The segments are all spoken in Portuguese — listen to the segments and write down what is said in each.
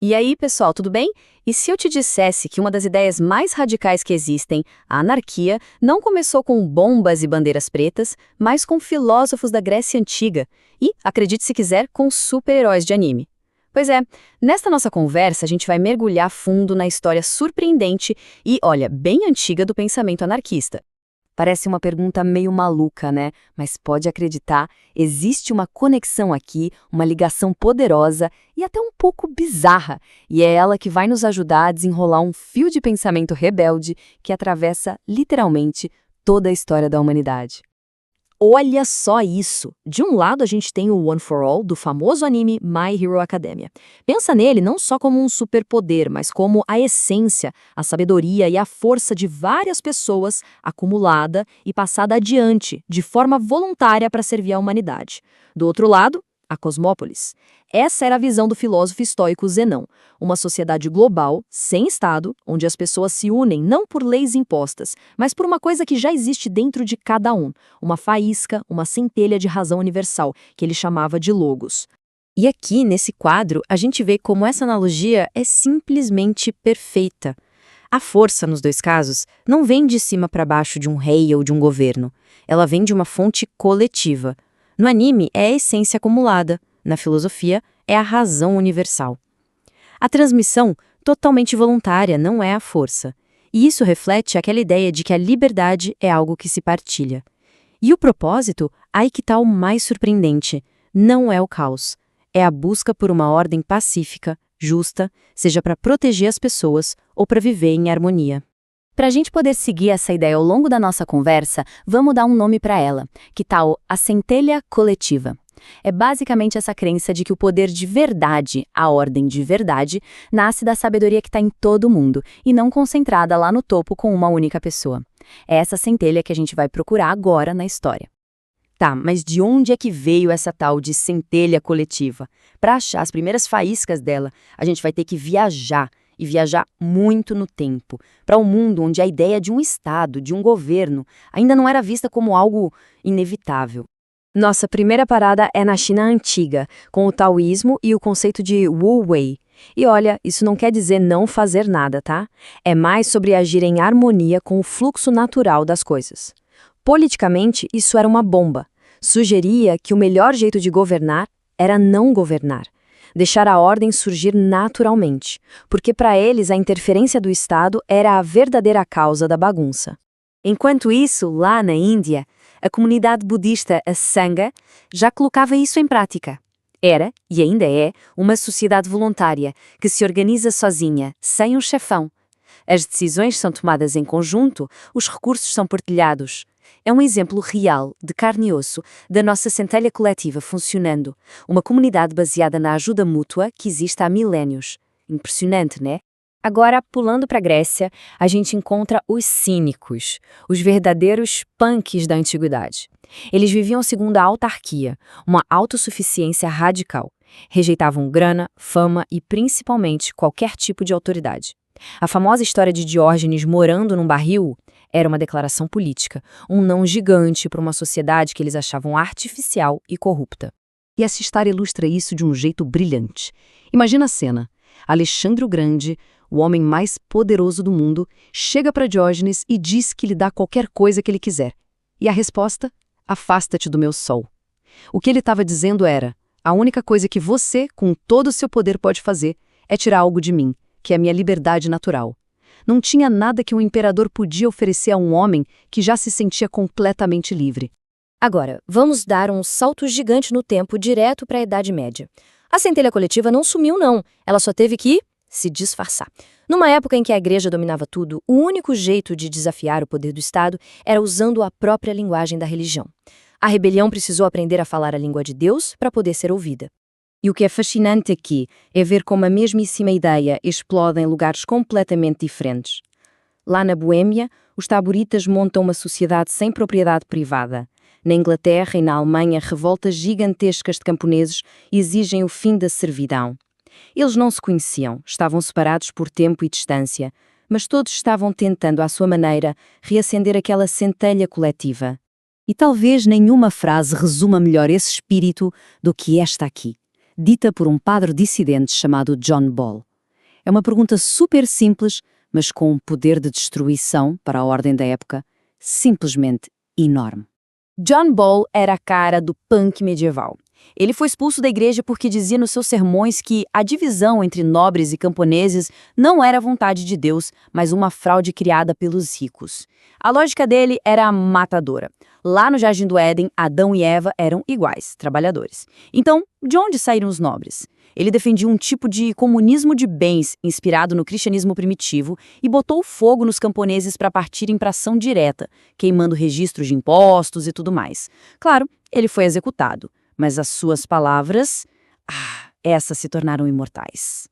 E aí, pessoal, tudo bem? E se eu te dissesse que uma das ideias mais radicais que existem, a anarquia, não começou com bombas e bandeiras pretas, mas com filósofos da Grécia Antiga e, acredite se quiser, com super-heróis de anime? Pois é, nesta nossa conversa a gente vai mergulhar fundo na história surpreendente e, olha, bem antiga do pensamento anarquista. Parece uma pergunta meio maluca, né? Mas pode acreditar, existe uma conexão aqui, uma ligação poderosa e até um pouco bizarra. E é ela que vai nos ajudar a desenrolar um fio de pensamento rebelde que atravessa, literalmente, toda a história da humanidade. Olha só isso! De um lado a gente tem o One for All, do famoso anime My Hero Academia. Pensa nele não só como um superpoder, mas como a essência, a sabedoria e a força de várias pessoas acumulada e passada adiante, de forma voluntária para servir à humanidade. Do outro lado, a Cosmópolis. Essa era a visão do filósofo estoico Zenão, uma sociedade global, sem Estado, onde as pessoas se unem não por leis impostas, mas por uma coisa que já existe dentro de cada um, uma faísca, uma centelha de razão universal, que ele chamava de logos. E aqui, nesse quadro, a gente vê como essa analogia é simplesmente perfeita. A força, nos dois casos, não vem de cima para baixo de um rei ou de um governo. Ela vem de uma fonte coletiva. No anime, é a essência acumulada. Na filosofia, é a razão universal. A transmissão, totalmente voluntária, não é a força. E isso reflete aquela ideia de que a liberdade é algo que se partilha. E o propósito, aí que está o mais surpreendente, não é o caos. É a busca por uma ordem pacífica, justa, seja para proteger as pessoas ou para viver em harmonia. Para a gente poder seguir essa ideia ao longo da nossa conversa, vamos dar um nome para ela, que tal a centelha coletiva. É basicamente essa crença de que o poder de verdade, a ordem de verdade, nasce da sabedoria que está em todo mundo e não concentrada lá no topo com uma única pessoa. É essa centelha que a gente vai procurar agora na história. Tá, mas de onde é que veio essa tal de centelha coletiva? Para achar as primeiras faíscas dela, a gente vai ter que viajar. E viajar muito no tempo, para um mundo onde a ideia de um Estado, de um governo, ainda não era vista como algo inevitável. Nossa primeira parada é na China antiga, com o taoísmo e o conceito de Wu Wei. E olha, isso não quer dizer não fazer nada, tá? É mais sobre agir em harmonia com o fluxo natural das coisas. Politicamente, isso era uma bomba. Sugeria que o melhor jeito de governar era não governar. Deixar a ordem surgir naturalmente, porque para eles a interferência do Estado era a verdadeira causa da bagunça. Enquanto isso, lá na Índia, a comunidade budista a Sangha já colocava isso em prática. Era, e ainda é, uma sociedade voluntária que se organiza sozinha, sem um chefão. As decisões são tomadas em conjunto, os recursos são partilhados. É um exemplo real, de carne e osso, da nossa centelha coletiva funcionando. Uma comunidade baseada na ajuda mútua que existe há milénios. Impressionante, né? Agora, pulando para a Grécia, a gente encontra os cínicos, os verdadeiros punks da antiguidade. Eles viviam segundo a autarquia, uma autossuficiência radical. Rejeitavam grana, fama e, principalmente, qualquer tipo de autoridade. A famosa história de Diógenes morando num barril era uma declaração política, um não gigante para uma sociedade que eles achavam artificial e corrupta. E essa história ilustra isso de um jeito brilhante. Imagina a cena. Alexandre o Grande, o homem mais poderoso do mundo, chega para Diógenes e diz que lhe dá qualquer coisa que ele quiser. E a resposta? Afasta-te do meu sol. O que ele estava dizendo era, a única coisa que você, com todo o seu poder, pode fazer é tirar algo de mim, que é a minha liberdade natural. Não tinha nada que um imperador podia oferecer a um homem que já se sentia completamente livre. Agora, vamos dar um salto gigante no tempo direto para a Idade Média. A centelha coletiva não sumiu, não. Ela só teve que se disfarçar. Numa época em que a igreja dominava tudo, o único jeito de desafiar o poder do Estado era usando a própria linguagem da religião. A rebelião precisou aprender a falar a língua de Deus para poder ser ouvida. E o que é fascinante aqui é ver como a mesmíssima ideia explode em lugares completamente diferentes. Lá na Boêmia, os taboritas montam uma sociedade sem propriedade privada. Na Inglaterra e na Alemanha, revoltas gigantescas de camponeses exigem o fim da servidão. Eles não se conheciam, estavam separados por tempo e distância, mas todos estavam tentando, à sua maneira, reacender aquela centelha coletiva. E talvez nenhuma frase resuma melhor esse espírito do que esta aqui, dita por um padre dissidente chamado John Ball. É uma pergunta super simples, mas com um poder de destruição para a ordem da época simplesmente enorme. John Ball era a cara do punk medieval. Ele foi expulso da igreja porque dizia nos seus sermões que a divisão entre nobres e camponeses não era vontade de Deus, mas uma fraude criada pelos ricos. A lógica dele era matadora. Lá no Jardim do Éden, Adão e Eva eram iguais, trabalhadores. Então, de onde saíram os nobres? Ele defendia um tipo de comunismo de bens inspirado no cristianismo primitivo e botou fogo nos camponeses para partirem para ação direta, queimando registros de impostos e tudo mais. Claro, ele foi executado, mas as suas palavras, essas se tornaram imortais.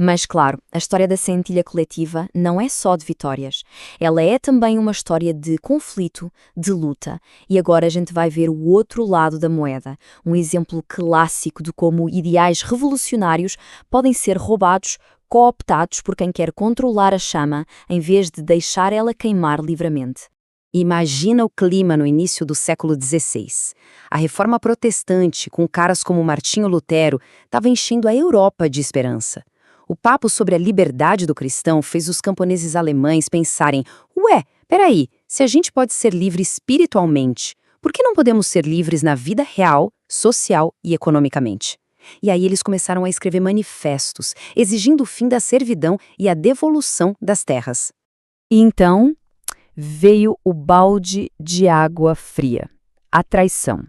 Mas claro, a história da centelha coletiva não é só de vitórias. Ela é também uma história de conflito, de luta. E agora a gente vai ver o outro lado da moeda. Um exemplo clássico de como ideais revolucionários podem ser roubados, cooptados por quem quer controlar a chama, em vez de deixar ela queimar livremente. Imagina o clima no início do século XVI. A reforma protestante, com caras como Martinho Lutero, estava enchendo a Europa de esperança. O papo sobre a liberdade do cristão fez os camponeses alemães pensarem: ué, peraí, se a gente pode ser livre espiritualmente, por que não podemos ser livres na vida real, social e economicamente? E aí eles começaram a escrever manifestos, exigindo o fim da servidão e a devolução das terras. E então veio o balde de água fria. A traição.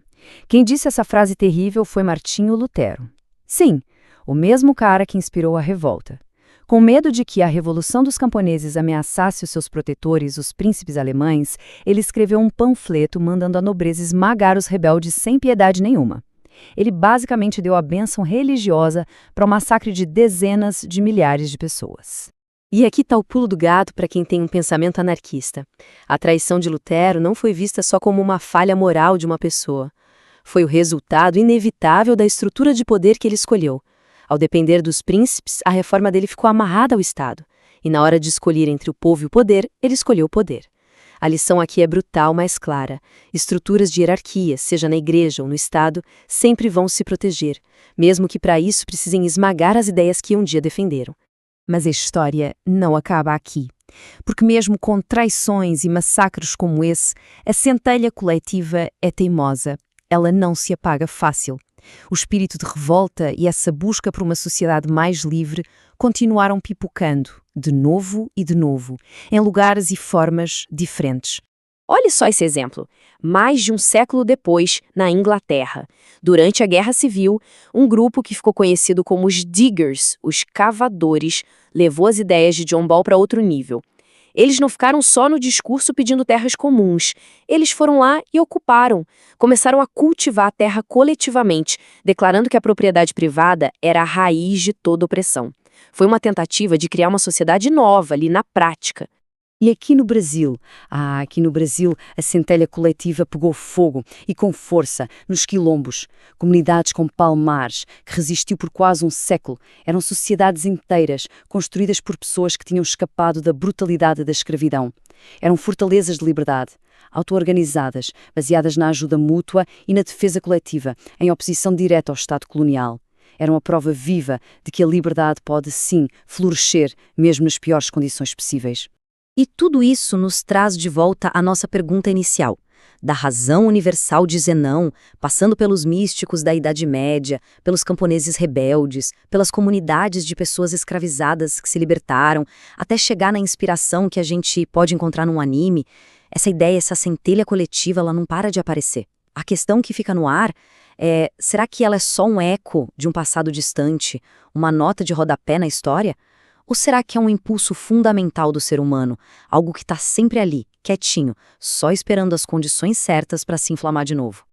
Quem disse essa frase terrível foi Martinho Lutero. Sim, o mesmo cara que inspirou a revolta. Com medo de que a revolução dos camponeses ameaçasse os seus protetores, os príncipes alemães, ele escreveu um panfleto mandando a nobreza esmagar os rebeldes sem piedade nenhuma. Ele basicamente deu a bênção religiosa para o massacre de dezenas de milhares de pessoas. E aqui está o pulo do gato para quem tem um pensamento anarquista. A traição de Lutero não foi vista só como uma falha moral de uma pessoa. Foi o resultado inevitável da estrutura de poder que ele escolheu. Ao depender dos príncipes, a reforma dele ficou amarrada ao Estado. E na hora de escolher entre o povo e o poder, ele escolheu o poder. A lição aqui é brutal, mas clara. Estruturas de hierarquia, seja na igreja ou no Estado, sempre vão se proteger, mesmo que para isso precisem esmagar as ideias que um dia defenderam. Mas a história não acaba aqui. Porque mesmo com traições e massacres como esse, a centelha coletiva é teimosa. Ela não se apaga fácil. O espírito de revolta e essa busca por uma sociedade mais livre continuaram pipocando, de novo e de novo, em lugares e formas diferentes. Olhe só esse exemplo. Mais de um século depois, na Inglaterra, durante a Guerra Civil, um grupo que ficou conhecido como os Diggers, os cavadores, levou as ideias de John Ball para outro nível. Eles não ficaram só no discurso pedindo terras comuns. Eles foram lá e ocuparam. Começaram a cultivar a terra coletivamente, declarando que a propriedade privada era a raiz de toda opressão. Foi uma tentativa de criar uma sociedade nova ali na prática. E aqui no Brasil? Aqui no Brasil a centelha coletiva pegou fogo e com força nos quilombos. Comunidades como Palmares, que resistiu por quase um século, eram sociedades inteiras, construídas por pessoas que tinham escapado da brutalidade da escravidão. Eram fortalezas de liberdade, auto-organizadas, baseadas na ajuda mútua e na defesa coletiva, em oposição direta ao Estado colonial. Era uma prova viva de que a liberdade pode, sim, florescer, mesmo nas piores condições possíveis. E tudo isso nos traz de volta à nossa pergunta inicial. Da razão universal de Zenão, passando pelos místicos da Idade Média, pelos camponeses rebeldes, pelas comunidades de pessoas escravizadas que se libertaram, até chegar na inspiração que a gente pode encontrar num anime, essa ideia, essa centelha coletiva, ela não para de aparecer. A questão que fica no ar é, será que ela é só um eco de um passado distante, uma nota de rodapé na história? Ou será que é um impulso fundamental do ser humano, algo que está sempre ali, quietinho, só esperando as condições certas para se inflamar de novo?